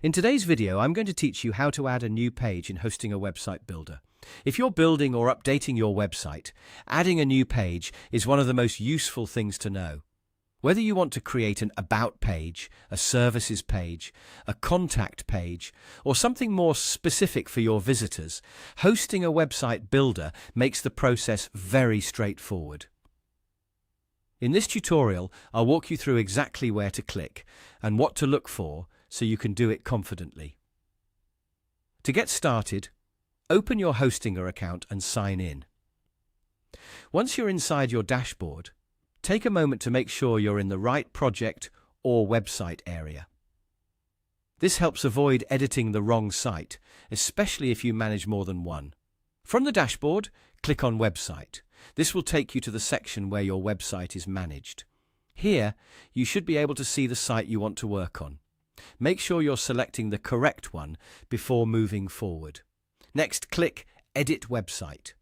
In today's video, I'm going to teach you how to add a new page in Hosting a Website Builder. If you're building or updating your website, adding a new page is one of the most useful things to know. Whether you want to create an About page, a Services page, a Contact page, or something more specific for your visitors, Hosting a Website Builder makes the process very straightforward. In this tutorial, I'll walk you through exactly where to click and what to look for so you can do it confidently. To get started, open your Hostinger account and sign in. Once you're inside your dashboard, take a moment to make sure you're in the right project or website area. This helps avoid editing the wrong site, especially if you manage more than one. From the dashboard, click on Website. This will take you to the section where your website is managed. Here, you should be able to see the site you want to work on. Make sure you're selecting the correct one before moving forward. Next, click Edit Website.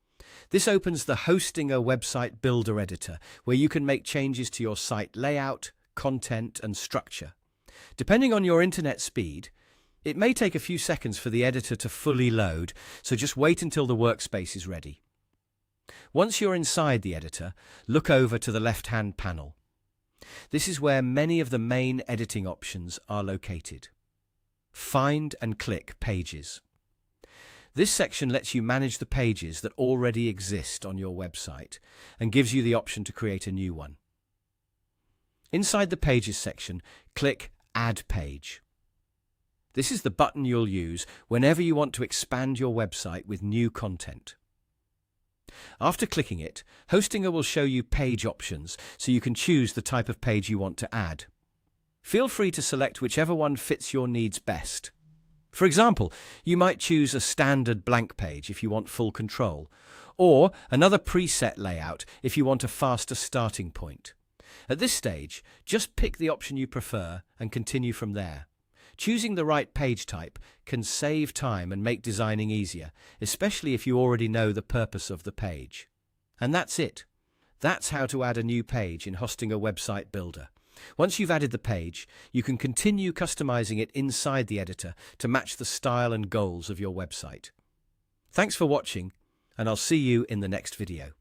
This opens the Hosting a Website Builder editor, where you can make changes to your site layout, content, and structure. Depending on your internet speed, it may take a few seconds for the editor to fully load, so just wait until the workspace is ready. Once you're inside the editor, look over to the left-hand panel. This is where many of the main editing options are located. Find and click Pages. This section lets you manage the pages that already exist on your website and gives you the option to create a new one. Inside the Pages section, click Add Page. This is the button you'll use whenever you want to expand your website with new content. After clicking it, Hostinger will show you page options so you can choose the type of page you want to add. Feel free to select whichever one fits your needs best. For example, you might choose a standard blank page if you want full control, or another preset layout if you want a faster starting point. At this stage, just pick the option you prefer and continue from there. Choosing the right page type can save time and make designing easier, especially if you already know the purpose of the page. And that's it. That's how to add a new page in Hosting a Website Builder. Once you've added the page, you can continue customizing it inside the editor to match the style and goals of your website. Thanks for watching, and I'll see you in the next video.